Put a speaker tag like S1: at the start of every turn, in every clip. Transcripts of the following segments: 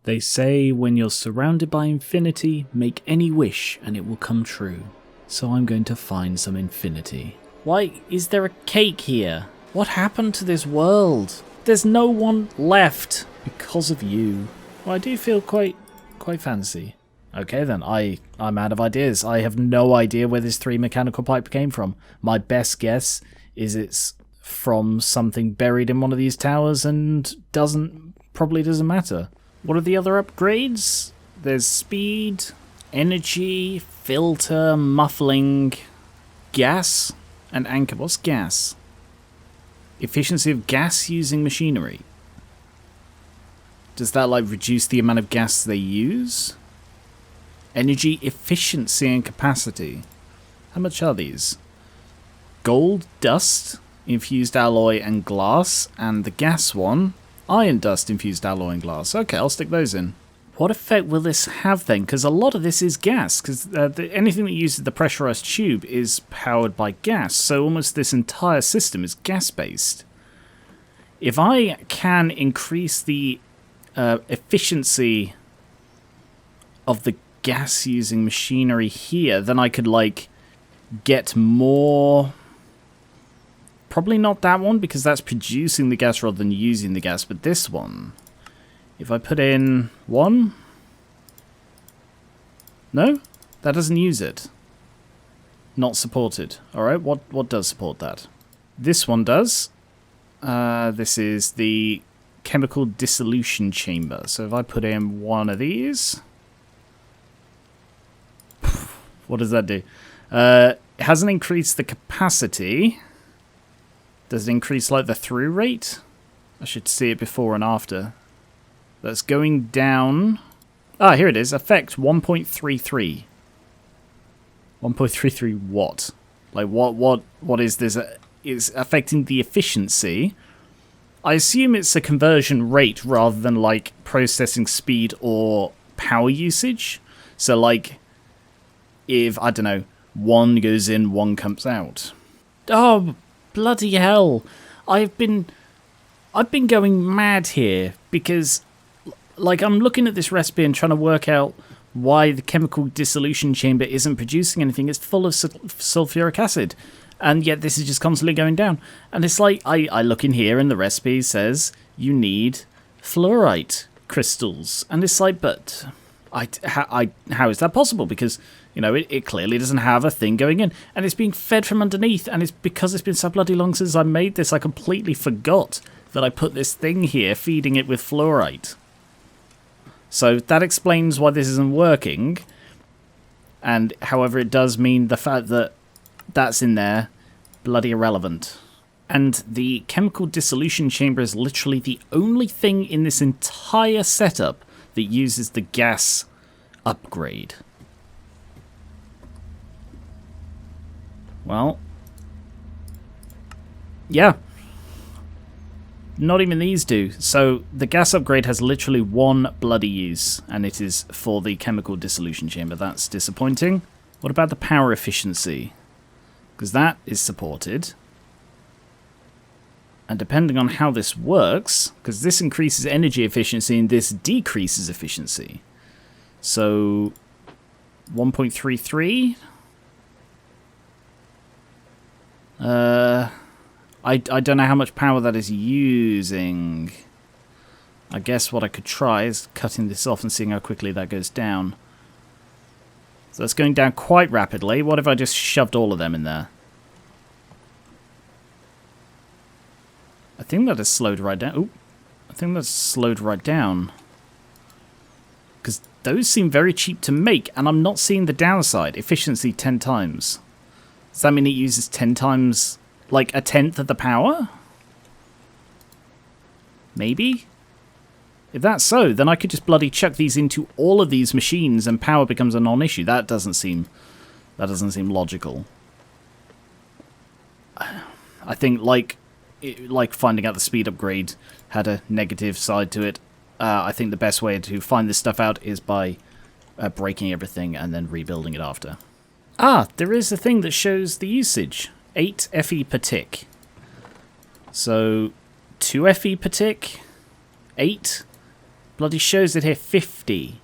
S1: They say when you're surrounded by infinity, make any wish and it will come true. So I'm going to find some infinity. Why is there a cake here? What happened to this world? There's no one left because of you. Well, I do feel quite fancy. Okay then, I'm out of ideas. I have no idea where this 3 mechanical pipe came from. My best guess is it's from something buried in one of these towers and probably doesn't matter. What are the other upgrades? There's speed, energy, filter, muffling, gas, and anchor. What's gas? Efficiency of gas using machinery. Does that like reduce the amount of gas they use? Energy efficiency and capacity. How much are these? Gold, dust, infused alloy and glass, and the gas one, iron dust, infused alloy and glass. Okay, I'll stick those in. What effect will this have then? Because a lot of this is gas, because anything that uses the pressurized tube is powered by gas, so almost this entire system is gas-based. If I can increase the efficiency of the gas-using machinery here, then I could, like, get more... Probably not that one, because that's producing the gas rather than using the gas, but this one. If I put in 1... No? That doesn't use it. Not supported. Alright, what does support that? This one does. This is the chemical dissolution chamber. So if I put in one of these... What does that do? It hasn't increased the capacity... Does it increase, like, the through rate? I should see it before and after. That's going down. Ah, here it is. Effect 1.33. 1.33 what? Like, what is this? It's affecting the efficiency. I assume it's a conversion rate rather than, like, processing speed or power usage. So, like, if, I don't know, 1 goes in, 1 comes out. Oh, bloody hell. I've been going mad here because, like, I'm looking at this recipe and trying to work out why the chemical dissolution chamber isn't producing anything. It's full of sulfuric acid, and yet this is just constantly going down. And it's like, I look in here and the recipe says you need fluorite crystals, and it's like, but how is that possible? Because, you know, it clearly doesn't have a thing going in, and it's being fed from underneath, and it's because it's been so bloody long since I made this, I completely forgot that I put this thing here feeding it with fluorite. So that explains why this isn't working, and however it does mean the fact that that's in there, bloody irrelevant. And the chemical dissolution chamber is literally the only thing in this entire setup that uses the gas upgrade. Well, yeah. Not even these do. So the gas upgrade has literally one bloody use, and it is for the chemical dissolution chamber. That's disappointing. What about the power efficiency? Because that is supported. And depending on how this works, because this increases energy efficiency and this decreases efficiency. So 1.33. I don't know how much power that is using. I guess what I could try is cutting this off and seeing how quickly that goes down. So that's going down quite rapidly. What if I just shoved all of them in there? I think that has slowed right down. Ooh, I think that's slowed right down. Because those seem very cheap to make, and I'm not seeing the downside. Efficiency 10 times. Does that mean it uses 10 times, like, a tenth of the power? Maybe? If that's so, then I could just bloody chuck these into all of these machines and power becomes a non-issue. That doesn't seem logical. I think, like finding out the speed upgrade had a negative side to it. I think the best way to find this stuff out is by breaking everything and then rebuilding it after. Ah, there is a thing that shows the usage. 8 FE per tick. So, 2 FE per tick, 8. bloody shows it here 50.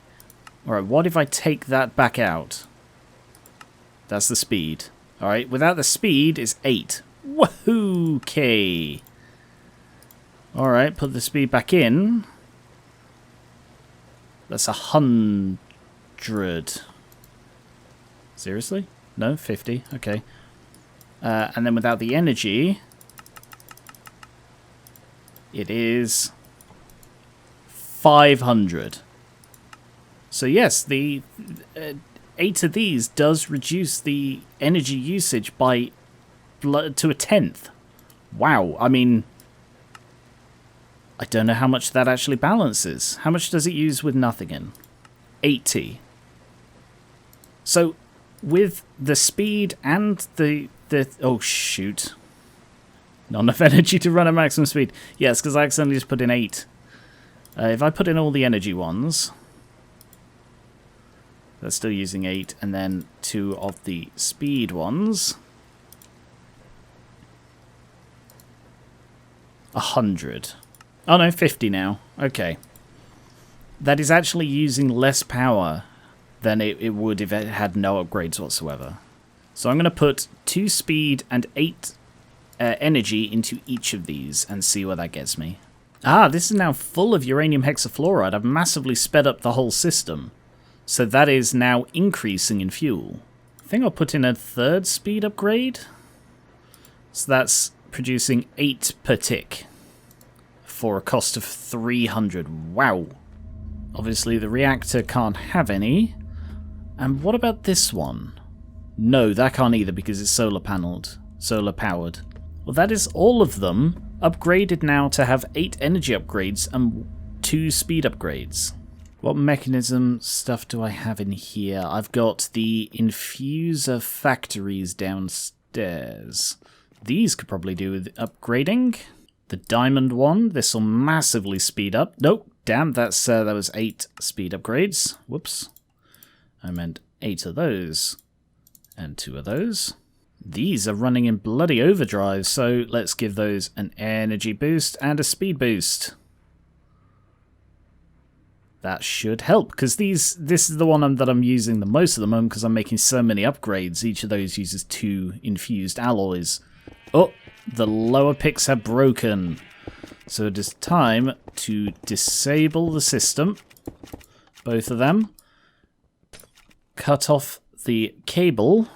S1: Alright, what if I take that back out? That's the speed. Alright, without the speed, it's 8. Woohoo! Okay. Alright, put the speed back in. That's 100. Seriously? No, 50. Okay. And then without the energy, it is 500. So yes, the 8 of these does reduce the energy usage by to 1/10. Wow, I mean, I don't know how much that actually balances. How much does it use with nothing in? 80. So with the speed and the oh shoot. Not enough energy to run at maximum speed. Yes, because I accidentally just put in 8. If I put in all the energy ones, that's still using 8, and then 2 of the speed ones. 100. Oh no, 50 now. Okay. That is actually using less power than it would if it had no upgrades whatsoever. So I'm going to put 2 speed and 8 energy into each of these and see where that gets me. Ah, this is now full of uranium hexafluoride. I've massively sped up the whole system. So that is now increasing in fuel. I think I'll put in a 3rd speed upgrade. So that's producing 8 per tick for a cost of 300. Wow. Obviously the reactor can't have any. And what about this one? No, that can't either because it's solar panelled, solar powered. Well, that is all of them upgraded now to have 8 energy upgrades and 2 speed upgrades. What mechanism stuff do I have in here? I've got the infuser factories downstairs. These could probably do with upgrading. The diamond one, this will massively speed up. Nope, damn, that was 8 speed upgrades. Whoops. I meant 8 of those. And 2 of those. These are running in bloody overdrive, so let's give those an energy boost and a speed boost. That should help, because this is the one that I'm using the most at the moment because I'm making so many upgrades. Each of those uses 2 infused alloys. Oh, the lower picks have broken. So it is time to disable the system. Both of them. Cut off the cable.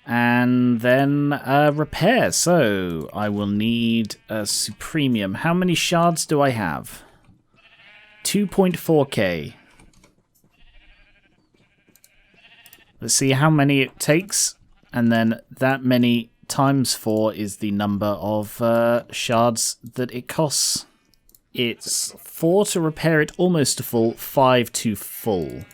S1: And then repair. So I will need a supremium. How many shards do I have? 2.4k. Let's see how many it takes. And then that many times 4 is the number of shards that it costs. It's 4 to repair it almost to full, 5 to full.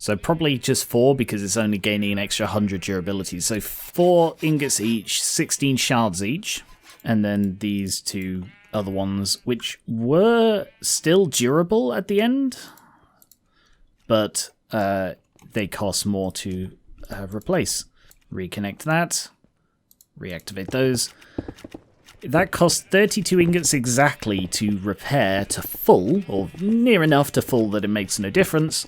S1: So probably just 4 because it's only gaining an extra 100 durability. So 4 ingots each, 16 shards each. And then these 2 other ones, which were still durable at the end. But they cost more to replace. Reconnect that. Reactivate those. That costs 32 ingots exactly to repair to full, or near enough to full that it makes no difference.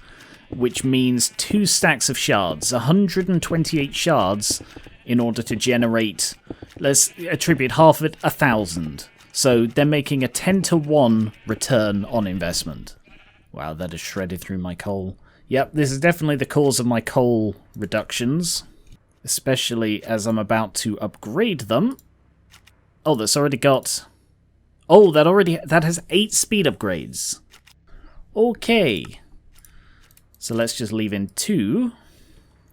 S1: Which means 2 stacks of shards, 128 shards, in order to generate, let's attribute half of it, 1,000. So they're making a 10 to 1 return on investment. Wow, that has shredded through my coal. Yep, this is definitely the cause of my coal reductions, especially as I'm about to upgrade them. Oh, that's already got... Oh, that has 8 speed upgrades. Okay. So let's just leave in 2,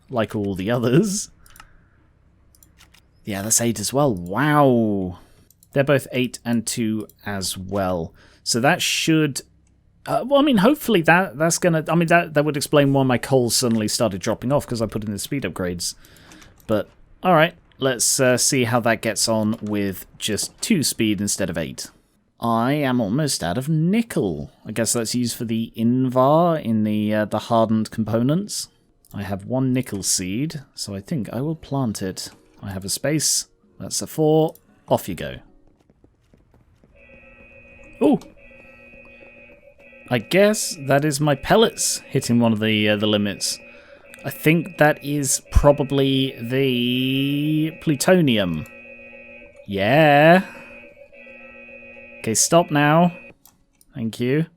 S1: like all the others. Yeah, that's 8 as well. Wow. They're both 8 and 2 as well. So that should... well, I mean, hopefully that's going to... I mean, that would explain why my coal suddenly started dropping off, because I put in the speed upgrades. But, alright, let's see how that gets on with just 2 speed instead of 8. I am almost out of nickel. I guess that's used for the invar in the hardened components. I have 1 nickel seed, so I think I will plant it. I have a space. That's a 4. Off you go. Oh! I guess that is my pellets hitting one of the limits. I think that is probably the plutonium. Yeah. Okay, stop now. Thank you.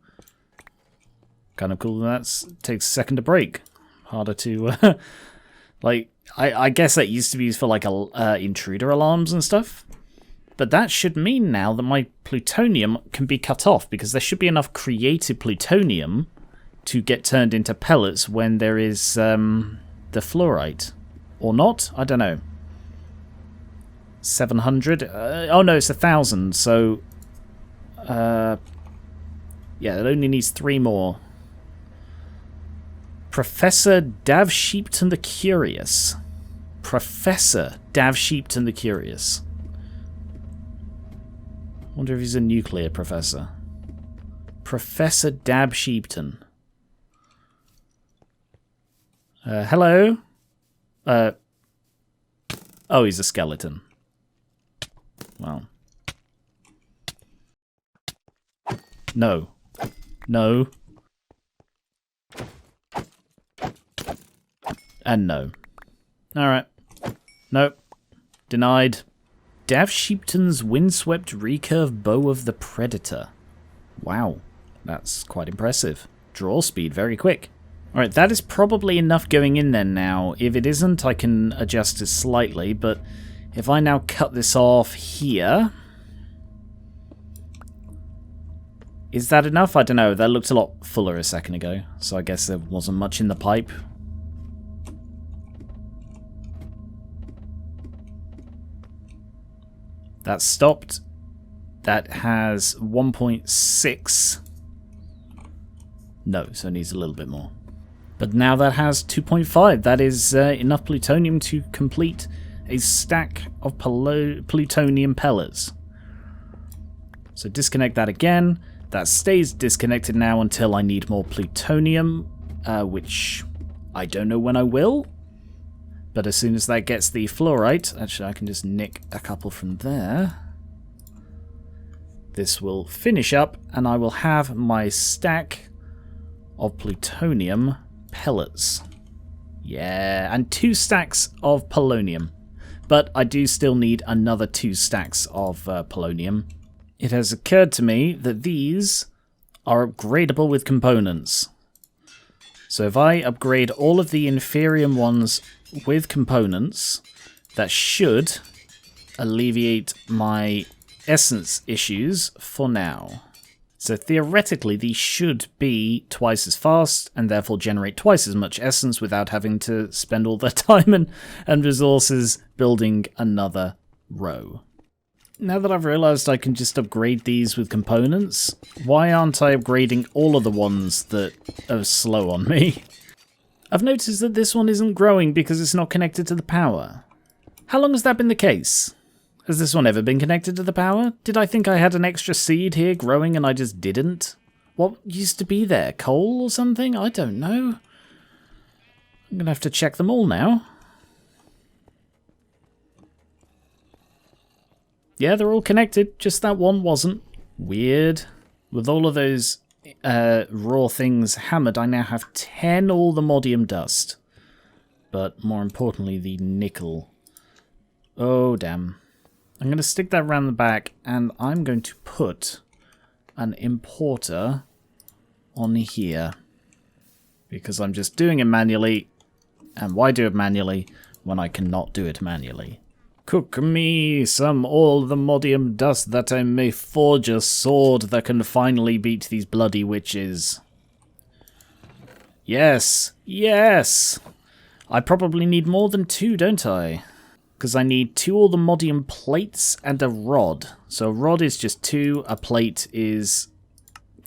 S1: Kind of cool that takes a second to break. Harder to, like, I guess that used to be used for, like, intruder alarms and stuff. But that should mean now that my plutonium can be cut off, because there should be enough created plutonium to get turned into pellets when there is the fluorite. Or not? I don't know. 700? Oh no, it's 1,000, so... yeah, it only needs 3 more. Professor Davsheepton the Curious. Professor Davsheepton the Curious. Wonder if he's a nuclear professor. Professor Davsheepton. Hello? Oh, he's a skeleton. Well. No. No. And no. Alright. Nope. Denied. Davsheepton's windswept recurve bow of the Predator. Wow. That's quite impressive. Draw speed very quick. Alright, that is probably enough going in then now. If it isn't, I can adjust it slightly, but if I now cut this off here... Is that enough? I don't know. That looked a lot fuller a second ago, so I guess there wasn't much in the pipe. That stopped. That has 1.6. No, so it needs a little bit more. But now that has 2.5. That is enough plutonium to complete a stack of plutonium pellets. So disconnect that again. That stays disconnected now until I need more plutonium, which I don't know when I will. But as soon as that gets the fluorite, actually I can just nick a couple from there. This will finish up and I will have my stack of plutonium pellets. Yeah, and 2 stacks of polonium. But I do still need another 2 stacks of polonium. It has occurred to me that these are upgradable with components. So if I upgrade all of the inferium ones with components, that should alleviate my essence issues for now. So theoretically these should be twice as fast and therefore generate twice as much essence without having to spend all their time and resources building another row. Now that I've realised I can just upgrade these with components, why aren't I upgrading all of the ones that are slow on me? I've noticed that this one isn't growing because it's not connected to the power. How long has that been the case? Has this one ever been connected to the power? Did I think I had an extra seed here growing and I just didn't? What used to be there? Coal or something? I don't know. I'm going to have to check them all now. Yeah, they're all connected, just that one wasn't. Weird. With all of those raw things hammered, I now have 10 allthemodium dust. But more importantly, the nickel. Oh, damn. I'm going to stick that around the back, and I'm going to put an importer on here. Because I'm just doing it manually, and why do it manually when I cannot do it manually? Cook me some allthemodium dust that I may forge a sword that can finally beat these bloody witches. Yes, yes! I probably need more than 2, don't I? Because I need 2 allthemodium plates and a rod. So a rod is just 2, a plate is...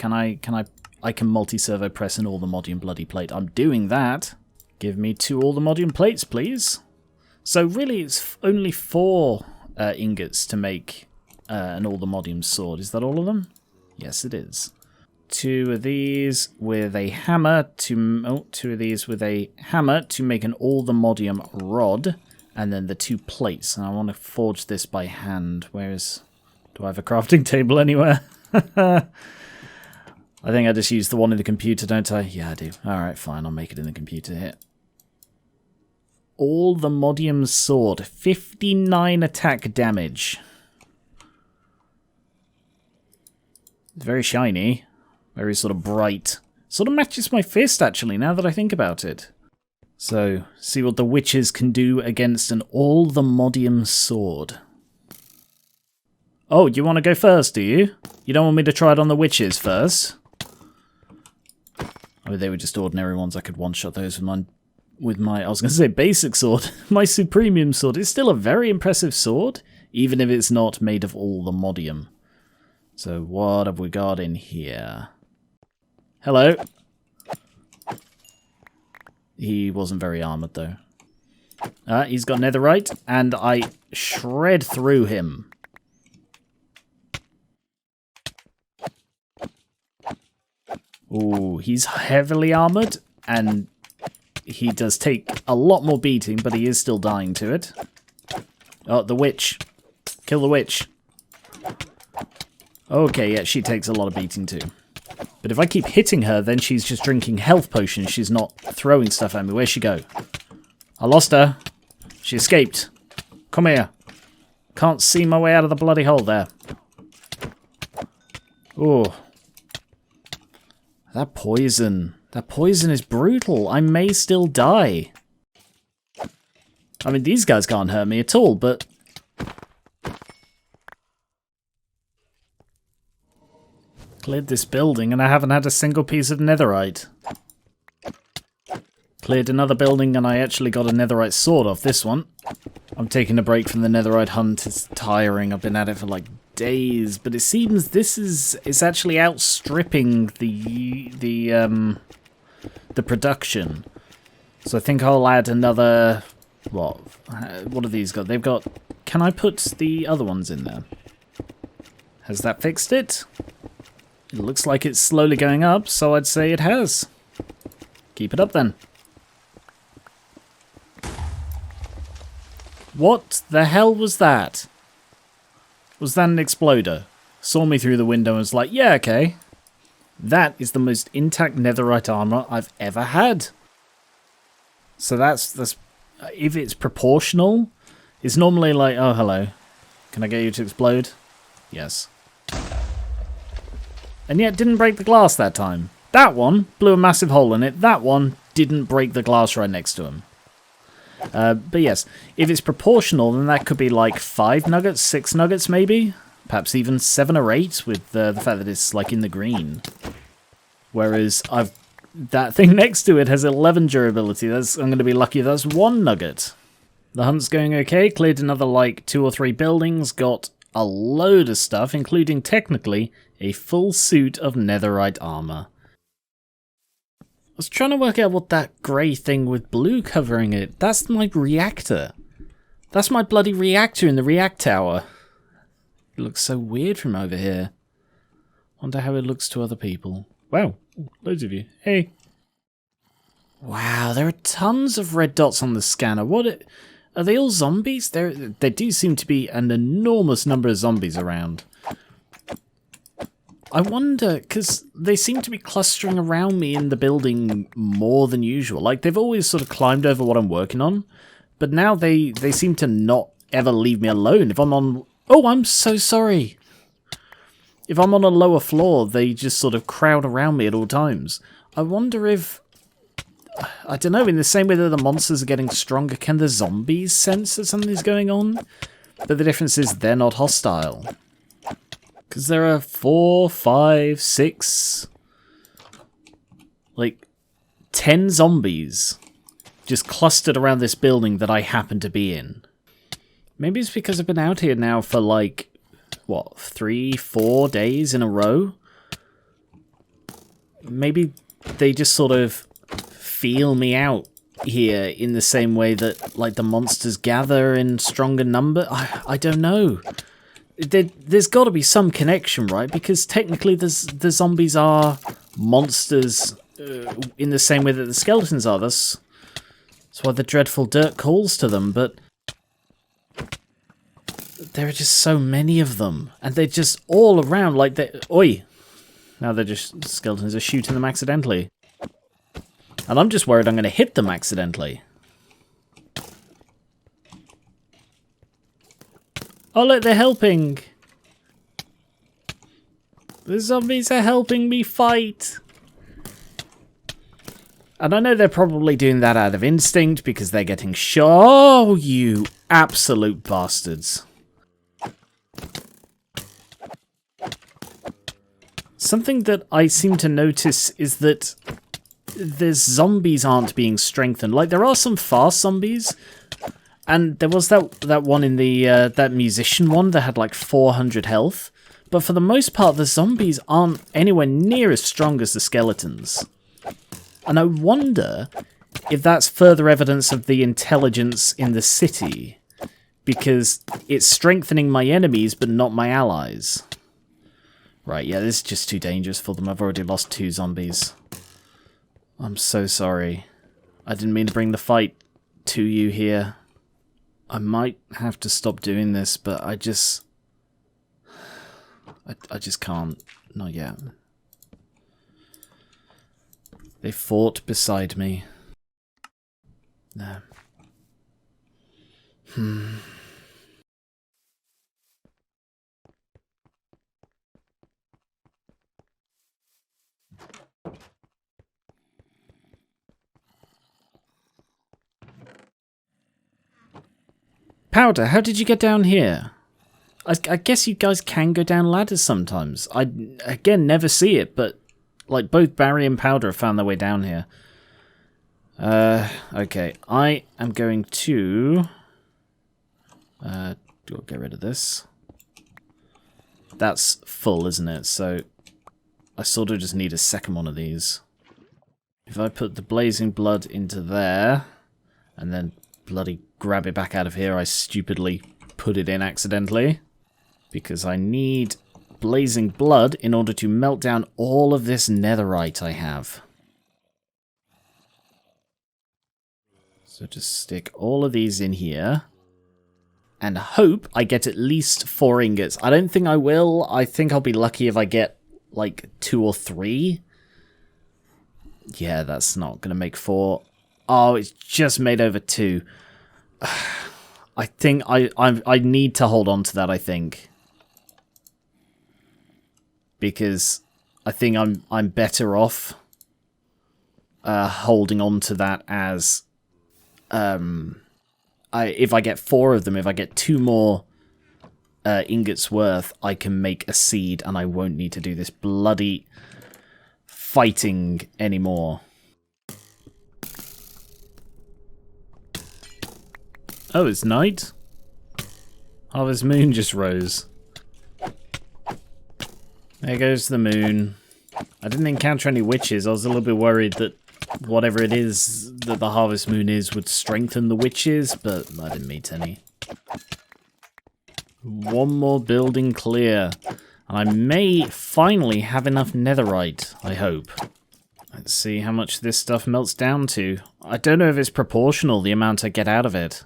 S1: I can multi-servo press an allthemodium bloody plate. I'm doing that. Give me 2 allthemodium plates, please. So really it's only 4 ingots to make an allthemodium sword. Is that all of them? Yes, it is. 2 of these with a hammer to... 2 of these with a hammer to make an allthemodium rod. And then the 2 plates. And I want to forge this by hand. Do I have a crafting table anywhere? I think I just use the one in the computer, don't I? Yeah, I do. Alright, fine. I'll make it in the computer here. All the Modium Sword. 59 attack damage. Very shiny. Very sort of bright. Sort of matches my fist, actually, now that I think about it. So, see what the witches can do against an all the Modium Sword. Oh, you want to go first, do you? You don't want me to try it on the witches first? Oh, they were just ordinary ones. I could one-shot those with my I was going to say basic sword. My Supremium sword is still a very impressive sword, even if it's not made of all the Modium. So what have we got in here? Hello. He wasn't very armoured, though. He's got Netherite, and I shred through him. Ooh, he's heavily armoured, and he does take a lot more beating, but he is still dying to it. Oh, the witch. Kill the witch. Okay, yeah, she takes a lot of beating too. But if I keep hitting her, then she's just drinking health potions. She's not throwing stuff at me. Where'd she go? I lost her. She escaped. Come here. Can't see my way out of the bloody hole there. Oh. That poison. That poison is brutal. I may still die. I mean, these guys can't hurt me at all, but... Cleared this building and I haven't had a single piece of netherite. Cleared another building and I actually got a netherite sword off this one. I'm taking a break from the netherite hunt. It's tiring. I've been at it for like days, but it seems this is actually outstripping the production. So I think I'll add another... What have these got? They've got... Can I put the other ones in there? Has that fixed it? It looks like it's slowly going up, so I'd say it has. Keep it up then. What the hell was that? Was that an exploder? Saw me through the window and was like, yeah, okay. That is the most intact netherite armor I've ever had. So that's if it's proportional, it's normally like, oh, hello. Can I get you to explode? Yes. And yet didn't break the glass that time. That one blew a massive hole in it. That one didn't break the glass right next to him. But yes, if it's proportional, then that could be like 5 nuggets, 6 nuggets maybe. Perhaps even 7 or 8 with the fact that it's like in the green. Whereas that thing next to it has 11 durability. I'm going to be lucky if that's 1 nugget. The hunt's going okay. Cleared another like 2 or 3 buildings. Got a load of stuff, including technically a full suit of netherite armor. I was trying to work out what that grey thing with blue covering it. That's my reactor. That's my bloody reactor in the react tower. It looks so weird from over here. Wonder how it looks to other people. Wow, loads of you. Hey. Wow, there are tons of red dots on the scanner. Are they all zombies? There do seem to be an enormous number of zombies around. I wonder, because they seem to be clustering around me in the building more than usual. Like, they've always sort of climbed over what I'm working on, but now they seem to not ever leave me alone. If I'm on... Oh, I'm so sorry. If I'm on a lower floor, they just sort of crowd around me at all times. I wonder if... I don't know, in the same way that the monsters are getting stronger, can the zombies sense that something's going on? But the difference is they're not hostile. Because there are 4, 5, 6... like 10 zombies just clustered around this building that I happen to be in. Maybe it's because I've been out here now for like, what, 3, 4 days in a row? Maybe they just sort of feel me out here in the same way that like the monsters gather in stronger number. I don't know. There's got to be some connection, right? Because technically the zombies are monsters in the same way that the skeletons are. That's why the dreadful dirt calls to them, but there are just so many of them, and they're just all around like they... Oi! Now they're just skeletons are shooting them accidentally. And I'm just worried I'm going to hit them accidentally. Oh look, they're helping! The zombies are helping me fight! And I know they're probably doing that out of instinct because they're getting shot. Oh, you absolute bastards. Something that I seem to notice is that the zombies aren't being strengthened. Like, there are some fast zombies, and there was that one in the that musician one that had like 400 health. But for the most part, the zombies aren't anywhere near as strong as the skeletons. And I wonder if that's further evidence of the intelligence in the city, because it's strengthening my enemies but not my allies. Right, yeah, this is just too dangerous for them. I've already lost 2 zombies. I'm so sorry. I didn't mean to bring the fight to you here. I might have to stop doing this, but I just can't. Not yet. They fought beside me. No. Powder, how did you get down here? I guess you guys can go down ladders sometimes. I, again, never see it, but like both Barry and Powder have found their way down here. Okay, I am going to get rid of this. That's full, isn't it? So I sort of just need a second one of these. If I put the blazing blood into there, and then bloody grab it back out of here, I stupidly put it in accidentally. Because I need blazing blood in order to melt down all of this netherite I have. So just stick all of these in here. And hope I get at least 4 ingots. I don't think I will. I think I'll be lucky if I get like 2 or 3. Yeah, that's not going to make 4. Oh, it's just made over 2. I think I need to hold on to that, I think. Because I think I'm better off holding on to that as if I get 4 of them, if I get 2 more ingots worth, I can make a seed and I won't need to do this bloody fighting anymore. Oh, it's night? Harvest Moon just rose. There goes the moon. I didn't encounter any witches. I was a little bit worried that whatever it is that the Harvest Moon is would strengthen the witches, but I didn't meet any. 1 more building clear. And I may finally have enough netherite, I hope. Let's see how much this stuff melts down to. I don't know if it's proportional, the amount I get out of it.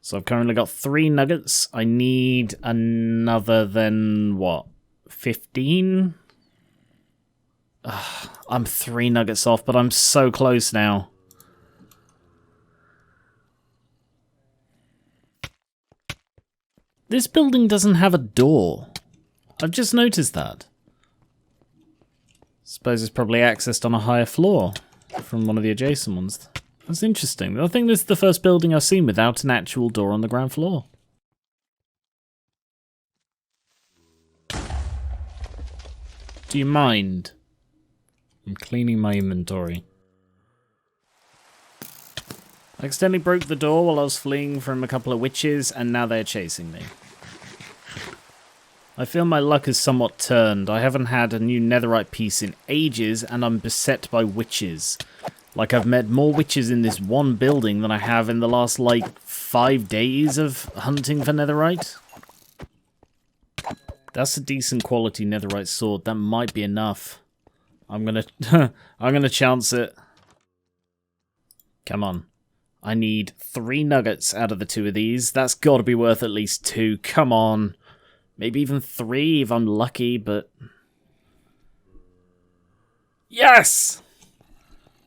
S1: So I've currently got 3 nuggets. I need another than, what, 15? I'm 3 nuggets off, but I'm so close now. This building doesn't have a door. I've just noticed that. Suppose it's probably accessed on a higher floor from one of the adjacent ones. That's interesting. I think this is the first building I've seen without an actual door on the ground floor. Do you mind? I'm cleaning my inventory. I accidentally broke the door while I was fleeing from a couple of witches, and now they're chasing me. I feel my luck has somewhat turned. I haven't had a new netherite piece in ages, and I'm beset by witches. Like, I've met more witches in this one building than I have in the last, like, 5 days of hunting for netherite. That's a decent quality netherite sword. That might be enough. I'm gonna I'm gonna chance it. Come on. I need 3 nuggets out of the 2 of these. That's got to be worth at least 2. Come on. Maybe even 3 if I'm lucky, but Yes!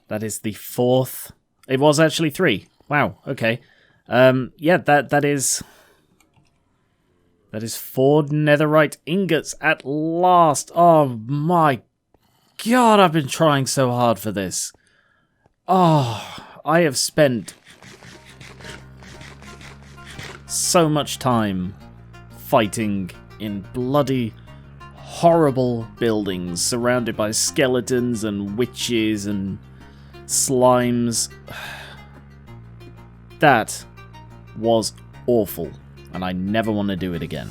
S1: That is the 4th. It was actually 3. Wow, okay. Yeah, that is 4 netherite ingots at last. Oh my god, I've been trying so hard for this. Oh, I have spent so much time fighting in bloody horrible buildings surrounded by skeletons and witches and slimes. That was awful, and I never want to do it again.